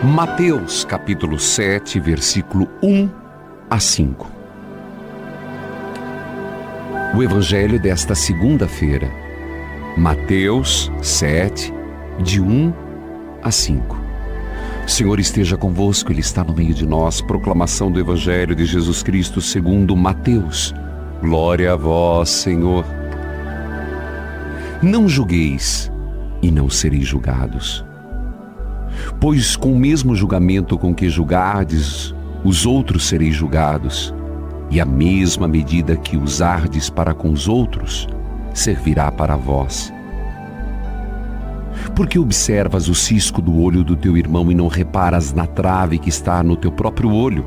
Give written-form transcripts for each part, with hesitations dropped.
Mateus capítulo 7, versículo 1 a 5. O evangelho desta segunda-feira, Mateus 7, de 1 a 5. O Senhor esteja convosco, Ele está no meio de nós. Proclamação do evangelho de Jesus Cristo segundo Mateus. Glória a vós, Senhor. Não julgueis e não sereis julgados. Pois com o mesmo julgamento com que julgardes, os outros sereis julgados, e a mesma medida que usardes para com os outros, servirá para vós. Porque observas o cisco do olho do teu irmão e não reparas na trave que está no teu próprio olho?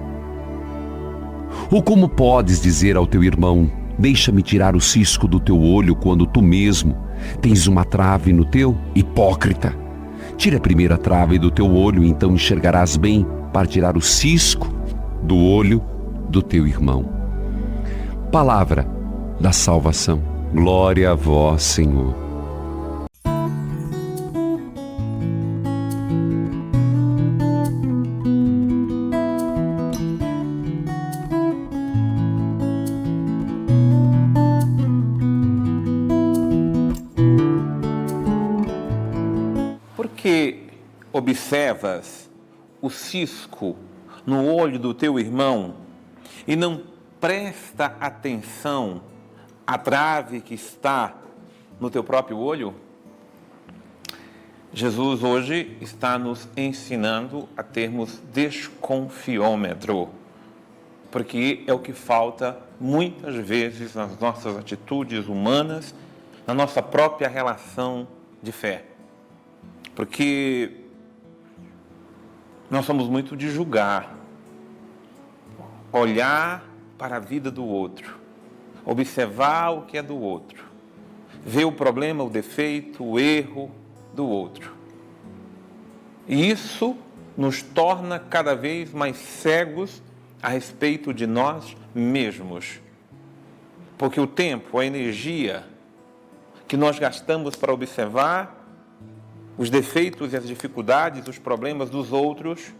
Ou como podes dizer ao teu irmão, deixa-me tirar o cisco do teu olho, quando tu mesmo tens uma trave no teu? Hipócrita! Tira a primeira trave do teu olho, então enxergarás bem para tirar o cisco do olho do teu irmão. Palavra da salvação. Glória a vós, Senhor. Porque observas o cisco no olho do teu irmão e não presta atenção à trave que está no teu próprio olho? Jesus hoje está nos ensinando a termos desconfiômetro, porque é o que falta muitas vezes nas nossas atitudes humanas, na nossa própria relação de fé. Porque nós somos muito de julgar, olhar para a vida do outro, observar o que é do outro, ver o problema, o defeito, o erro do outro. E isso nos torna cada vez mais cegos a respeito de nós mesmos. Porque o tempo, a energia que nós gastamos para observar os defeitos e as dificuldades, os problemas dos outros,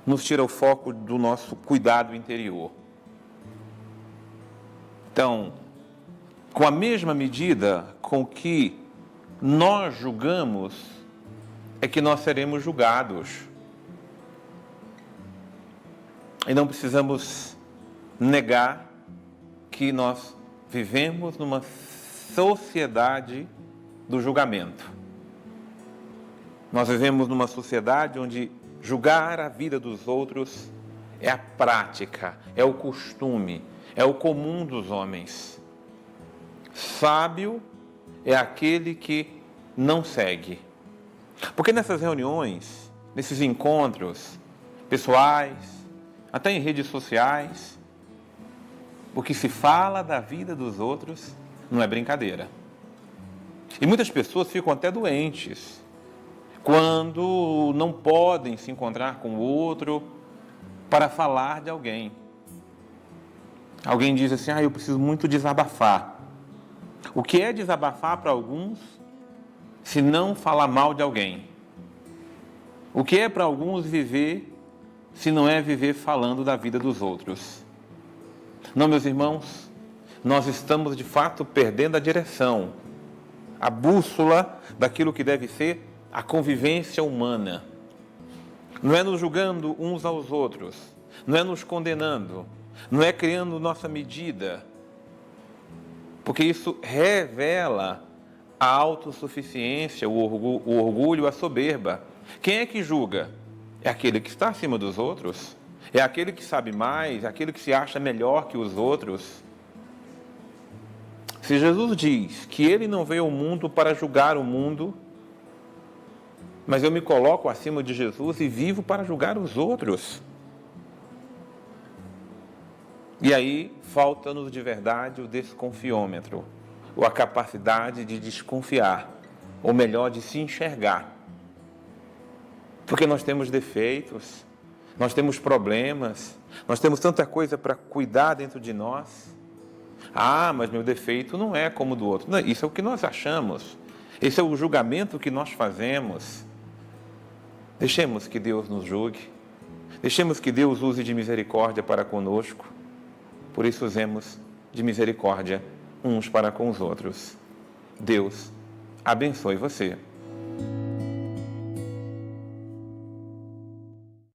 nos tira o foco do nosso cuidado interior. Então, com a mesma medida com que nós julgamos, é que nós seremos julgados. E não precisamos negar que nós vivemos numa sociedade do julgamento. Nós vivemos numa sociedade onde julgar a vida dos outros é a prática, é o costume, é o comum dos homens. Sábio é aquele que não segue. Porque nessas reuniões, nesses encontros pessoais, até em redes sociais, o que se fala da vida dos outros não é brincadeira. E muitas pessoas ficam até doentes quando não podem se encontrar com o outro para falar de alguém. Alguém diz assim, eu preciso muito desabafar. O que é desabafar para alguns, se não falar mal de alguém? O que é para alguns viver, se não é viver falando da vida dos outros? Não, meus irmãos, nós estamos de fato perdendo a direção, a bússola daquilo que deve ser a convivência humana. Não é nos julgando uns aos outros, não é nos condenando, não é criando nossa medida, porque isso revela a autossuficiência, o orgulho, a soberba. Quem é que julga? É aquele que está acima dos outros, é aquele que sabe mais, é aquele que se acha melhor que os outros. Se Jesus diz que Ele não veio ao mundo para julgar o mundo, mas eu me coloco acima de Jesus e vivo para julgar os outros. E aí falta-nos de verdade o desconfiômetro, ou a capacidade de desconfiar, ou melhor, de se enxergar. Porque nós temos defeitos, nós temos problemas, nós temos tanta coisa para cuidar dentro de nós. Mas meu defeito não é como o do outro. Não, isso é o que nós achamos. Esse é o julgamento que nós fazemos. Deixemos que Deus nos julgue. Deixemos que Deus use de misericórdia para conosco. Por isso usemos de misericórdia uns para com os outros. Deus abençoe você.